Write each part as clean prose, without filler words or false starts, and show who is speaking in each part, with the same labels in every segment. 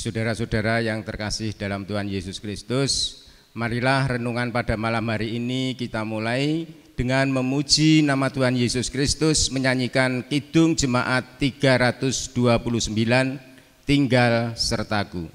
Speaker 1: Saudara-saudara yang terkasih dalam Tuhan Yesus Kristus, marilah renungan pada malam hari ini kita mulai dengan memuji nama Tuhan Yesus Kristus, menyanyikan Kidung Jemaat 329, Tinggal Sertaku.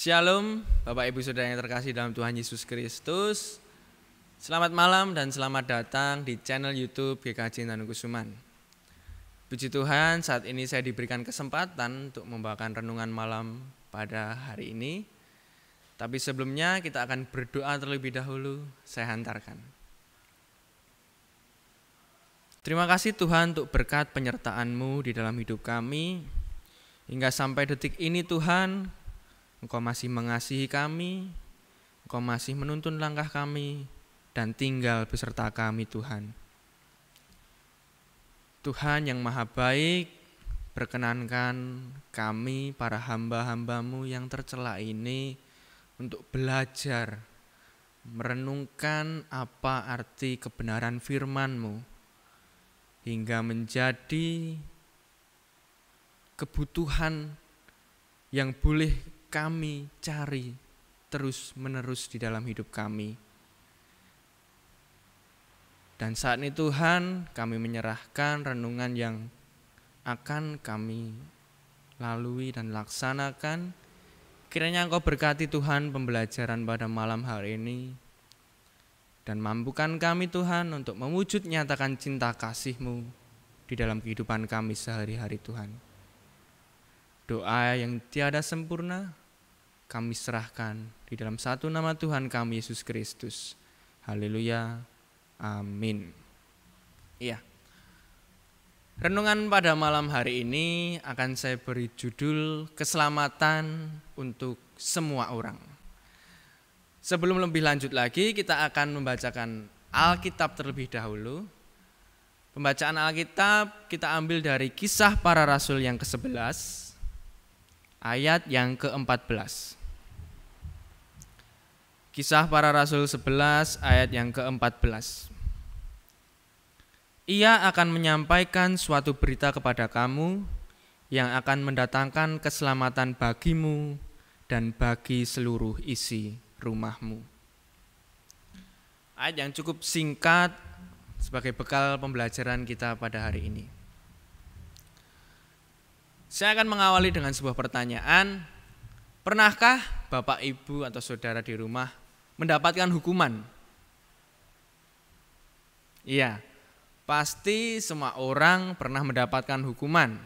Speaker 2: Shalom, Bapak Ibu Saudara yang terkasih dalam Tuhan Yesus Kristus. Selamat malam dan selamat datang di channel YouTube GKJ Intan Kusuman. Puji Tuhan, saat ini saya diberikan kesempatan untuk membawakan renungan malam pada hari ini. Tapi sebelumnya kita akan berdoa terlebih dahulu, saya hantarkan. Terima kasih Tuhan untuk berkat penyertaan-Mu di dalam hidup kami. Hingga sampai detik ini Tuhan, Engkau masih mengasihi kami, Engkau masih menuntun langkah kami, dan tinggal beserta kami Tuhan. Tuhan yang maha baik, perkenankan kami para hamba-hamba-Mu yang tercela ini untuk belajar, merenungkan apa arti kebenaran firman-Mu, hingga menjadi kebutuhan yang boleh kami cari terus-menerus di dalam hidup kami. Dan saat ini Tuhan, kami menyerahkan renungan yang akan kami lalui dan laksanakan. Kiranya Engkau berkati Tuhan pembelajaran pada malam hari ini, dan mampukan kami Tuhan untuk mewujud nyatakan cinta kasih-Mu di dalam kehidupan kami sehari-hari Tuhan. Doa yang tiada sempurna kami serahkan di dalam satu nama Tuhan kami Yesus Kristus. Haleluya. Amin. Iya. Renungan pada malam hari ini akan saya beri judul Keselamatan untuk Semua Orang. Sebelum lebih lanjut lagi, kita akan membacakan Alkitab terlebih dahulu. Pembacaan Alkitab kita ambil dari Kisah Para Rasul yang ke-11, ayat yang ke-14. Kisah Para Rasul 11 ayat yang ke-14. Ia akan menyampaikan suatu berita kepada kamu yang akan mendatangkan keselamatan bagimu dan bagi seluruh isi rumahmu. Ayat yang cukup singkat sebagai bekal pembelajaran kita pada hari ini. Saya akan mengawali dengan sebuah pertanyaan. Pernahkah Bapak, Ibu, atau saudara di rumah mendapatkan hukuman? Iya, pasti semua orang pernah mendapatkan hukuman.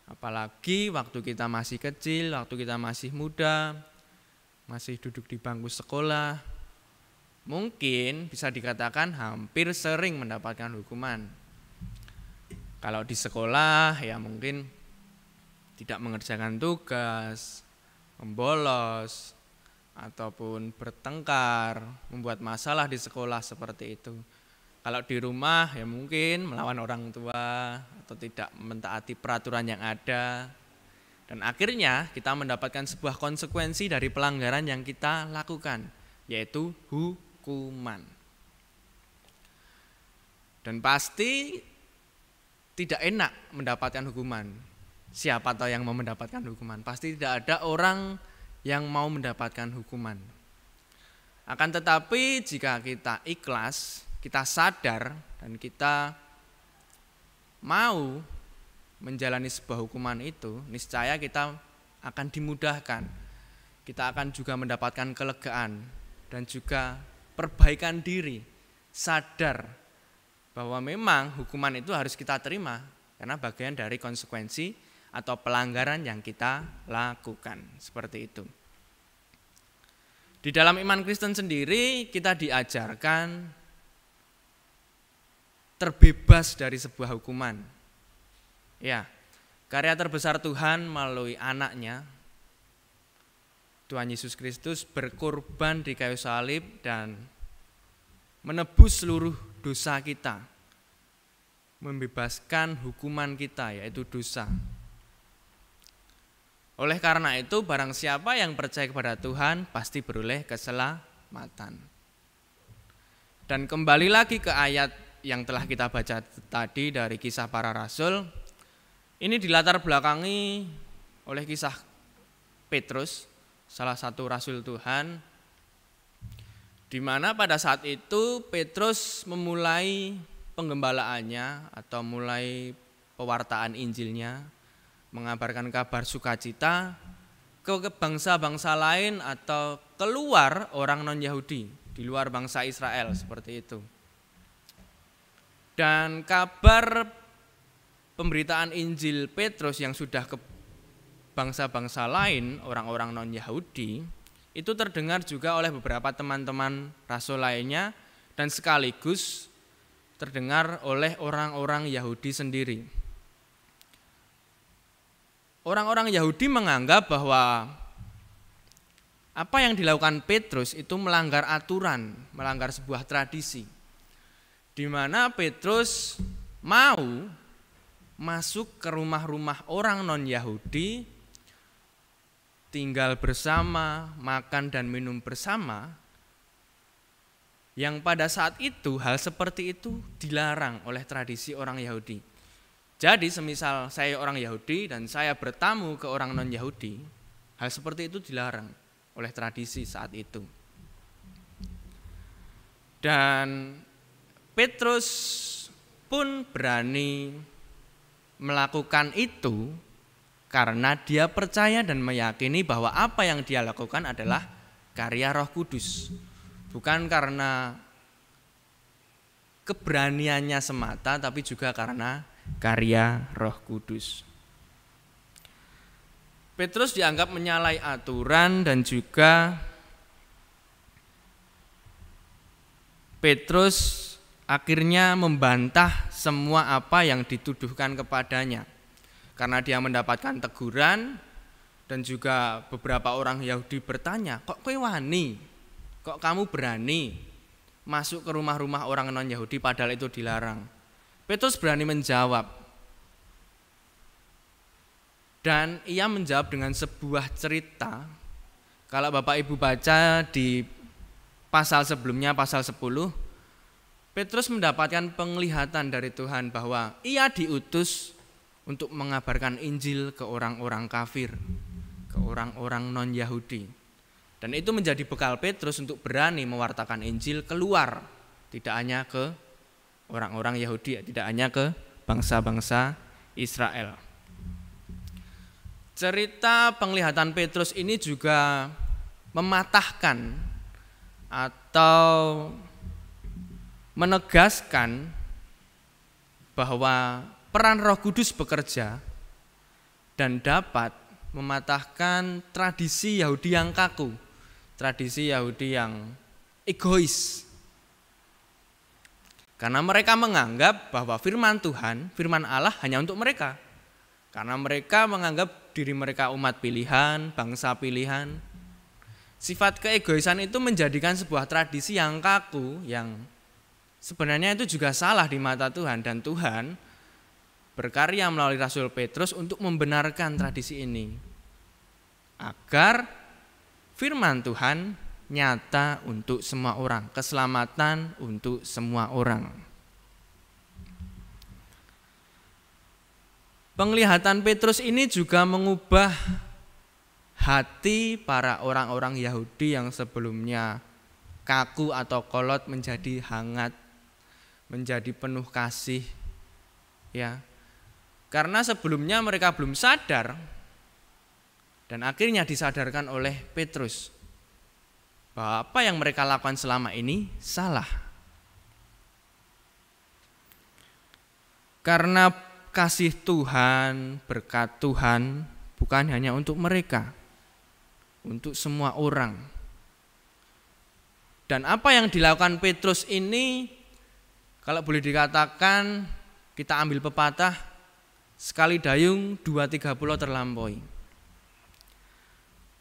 Speaker 2: Apalagi waktu kita masih kecil, waktu kita masih muda, masih duduk di bangku sekolah. Mungkin bisa dikatakan hampir sering mendapatkan hukuman. Kalau di sekolah ya mungkin tidak mengerjakan tugas, membolos, ataupun bertengkar, membuat masalah di sekolah seperti itu. Kalau di rumah ya mungkin melawan orang tua atau tidak mentaati peraturan yang ada. Dan akhirnya kita mendapatkan sebuah konsekuensi dari pelanggaran yang kita lakukan, yaitu hukuman. Dan pasti tidak enak mendapatkan hukuman. Siapa tahu yang mau mendapatkan hukuman? Pasti tidak ada orang yang mau mendapatkan hukuman. Akan tetapi jika kita ikhlas, kita sadar dan kita mau menjalani sebuah hukuman itu, niscaya kita akan dimudahkan. Kita akan juga mendapatkan kelegaan dan juga perbaikan diri, sadar bahwa memang hukuman itu harus kita terima karena bagian dari konsekuensi atau pelanggaran yang kita lakukan, seperti itu. Di dalam iman Kristen sendiri kita diajarkan terbebas dari sebuah hukuman. Ya, karya terbesar Tuhan melalui anaknya, Tuhan Yesus Kristus berkorban di kayu salib dan menebus seluruh dosa kita, membebaskan hukuman kita yaitu dosa. Oleh karena itu barang siapa yang percaya kepada Tuhan pasti beroleh keselamatan. Dan kembali lagi ke ayat yang telah kita baca tadi dari Kisah Para Rasul, ini dilatar belakangi oleh kisah Petrus, salah satu rasul Tuhan, di mana pada saat itu Petrus memulai penggembalaannya atau mulai pewartaan Injilnya, mengabarkan kabar sukacita ke bangsa-bangsa lain atau keluar orang non-Yahudi, di luar bangsa Israel, seperti itu. Dan kabar pemberitaan Injil Petrus yang sudah ke bangsa-bangsa lain, orang-orang non-Yahudi, itu terdengar juga oleh beberapa teman-teman rasul lainnya dan sekaligus terdengar oleh orang-orang Yahudi sendiri. Orang-orang Yahudi menganggap bahwa apa yang dilakukan Petrus itu melanggar aturan, melanggar sebuah tradisi, di mana Petrus mau masuk ke rumah-rumah orang non-Yahudi, tinggal bersama, makan dan minum bersama, yang pada saat itu hal seperti itu dilarang oleh tradisi orang Yahudi. Jadi semisal saya orang Yahudi dan saya bertamu ke orang non-Yahudi, hal seperti itu dilarang oleh tradisi saat itu. Dan Petrus pun berani melakukan itu karena dia percaya dan meyakini bahwa apa yang dia lakukan adalah karya Roh Kudus. Bukan karena keberaniannya semata, tapi juga karena karya Roh Kudus. Petrus dianggap menyalahi aturan dan juga Petrus akhirnya membantah semua apa yang dituduhkan kepadanya. Karena dia mendapatkan teguran dan juga beberapa orang Yahudi bertanya, kok kowe wani? Kok kamu berani masuk ke rumah-rumah orang non-Yahudi padahal itu dilarang? Petrus berani menjawab. Dan ia menjawab dengan sebuah cerita. Kalau Bapak Ibu baca di pasal sebelumnya, pasal 10, Petrus mendapatkan penglihatan dari Tuhan bahwa ia diutus untuk mengabarkan Injil ke orang-orang kafir, ke orang-orang non-Yahudi. Dan itu menjadi bekal Petrus untuk berani mewartakan Injil keluar, tidak hanya ke orang-orang Yahudi, tidak hanya ke bangsa-bangsa Israel. Cerita penglihatan Petrus ini juga mematahkan atau menegaskan bahwa peran Roh Kudus bekerja dan dapat mematahkan tradisi Yahudi yang kaku, tradisi Yahudi yang egois. Karena mereka menganggap bahwa firman Tuhan, firman Allah hanya untuk mereka. Karena mereka menganggap diri mereka umat pilihan, bangsa pilihan. Sifat keegoisan itu menjadikan sebuah tradisi yang kaku, yang sebenarnya itu juga salah di mata Tuhan, dan Tuhan berkarya melalui Rasul Petrus untuk membenarkan tradisi ini agar firman Tuhan nyata untuk semua orang, keselamatan untuk semua orang. Penglihatan Petrus ini juga mengubah hati para orang-orang Yahudi yang sebelumnya kaku atau kolot menjadi hangat, menjadi penuh kasih, ya. Karena sebelumnya mereka belum sadar, dan akhirnya disadarkan oleh Petrus bahwa apa yang mereka lakukan selama ini salah. Karena kasih Tuhan, berkat Tuhan bukan hanya untuk mereka, untuk semua orang. Dan apa yang dilakukan Petrus ini, kalau boleh dikatakan, kita ambil pepatah, sekali dayung 2-3 pulau terlampaui.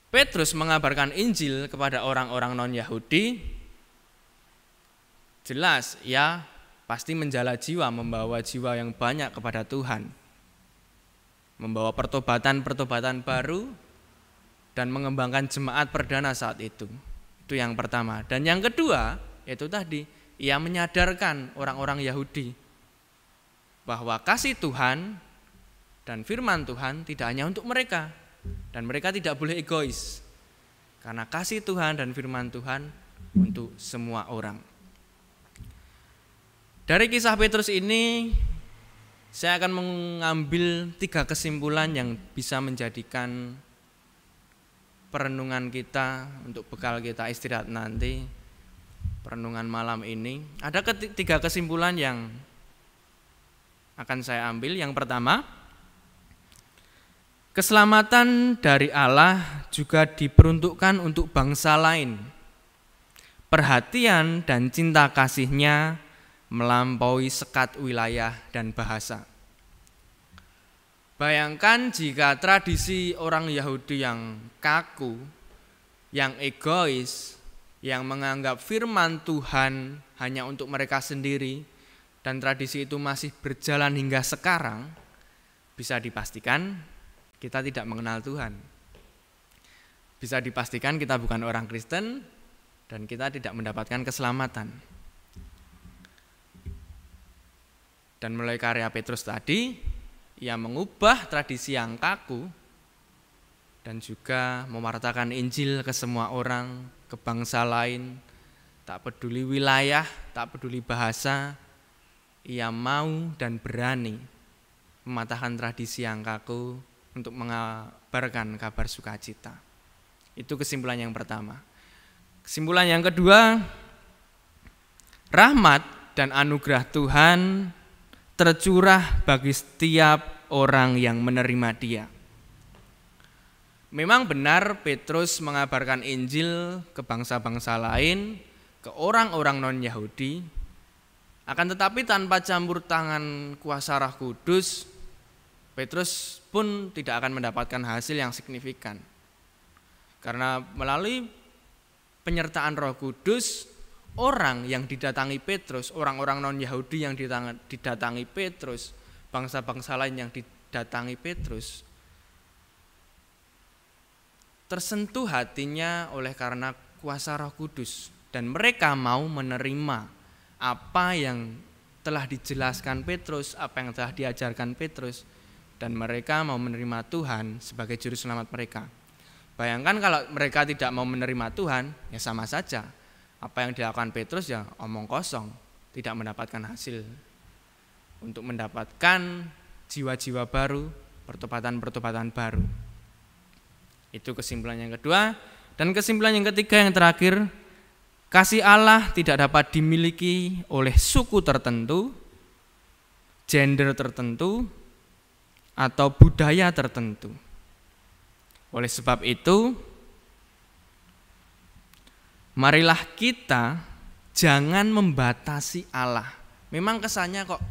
Speaker 2: Petrus mengabarkan Injil kepada orang-orang non-Yahudi, jelas ya pasti menjala jiwa, membawa jiwa yang banyak kepada Tuhan, membawa pertobatan-pertobatan baru, dan mengembangkan jemaat perdana saat itu. Itu yang pertama. Dan yang kedua, yaitu tadi, ia menyadarkan orang-orang Yahudi bahwa kasih Tuhan dan firman Tuhan tidak hanya untuk mereka, dan mereka tidak boleh egois, karena kasih Tuhan dan firman Tuhan untuk semua orang. Dari kisah Petrus ini, saya akan mengambil 3 kesimpulan yang bisa menjadikan perenungan kita untuk bekal kita istirahat nanti, perenungan malam ini. Ada 3 kesimpulan yang akan saya ambil. Yang pertama, keselamatan dari Allah juga diperuntukkan untuk bangsa lain. Perhatian dan cinta kasih-Nya melampaui sekat wilayah dan bahasa. Bayangkan jika tradisi orang Yahudi yang kaku, yang egois, yang menganggap firman Tuhan hanya untuk mereka sendiri, dan tradisi itu masih berjalan hingga sekarang, bisa dipastikan kita tidak mengenal Tuhan. Bisa dipastikan kita bukan orang Kristen dan kita tidak mendapatkan keselamatan. Dan melalui karya Petrus tadi, ia mengubah tradisi yang kaku dan juga mewartakan Injil ke semua orang, ke bangsa lain, tak peduli wilayah, tak peduli bahasa. Ia mau dan berani mematahkan tradisi yang kaku untuk mengabarkan kabar sukacita. Itu kesimpulan yang pertama. Kesimpulan yang kedua, rahmat dan anugerah Tuhan tercurah bagi setiap orang yang menerima Dia. Memang benar Petrus mengabarkan Injil ke bangsa-bangsa lain, ke orang-orang non-Yahudi, akan tetapi tanpa campur tangan kuasa Roh Kudus, Petrus pun tidak akan mendapatkan hasil yang signifikan. Karena melalui penyertaan Roh Kudus, orang yang didatangi Petrus, orang-orang non-Yahudi yang didatangi Petrus, bangsa-bangsa lain yang didatangi Petrus, tersentuh hatinya oleh karena kuasa Roh Kudus, dan mereka mau menerima apa yang telah dijelaskan Petrus, apa yang telah diajarkan Petrus, dan mereka mau menerima Tuhan sebagai juru selamat mereka. Bayangkan kalau mereka tidak mau menerima Tuhan, ya sama saja. Apa yang dilakukan Petrus ya omong kosong, tidak mendapatkan hasil untuk mendapatkan jiwa-jiwa baru, pertobatan-pertobatan baru. Itu kesimpulan yang kedua. Dan kesimpulan yang ketiga, yang terakhir, kasih Allah tidak dapat dimiliki oleh suku tertentu, gender tertentu, atau budaya tertentu. Oleh sebab itu, marilah kita jangan membatasi Allah. Memang kesannya kok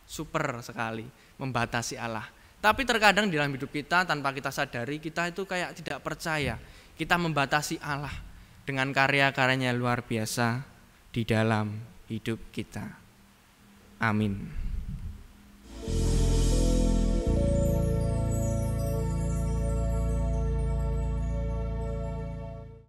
Speaker 2: super sekali, membatasi Allah. Tapi terkadang di dalam hidup kita tanpa kita sadari, kita itu kayak tidak percaya. kita membatasi Allah dengan karya-karyanya luar biasa di dalam hidup kita. Amin.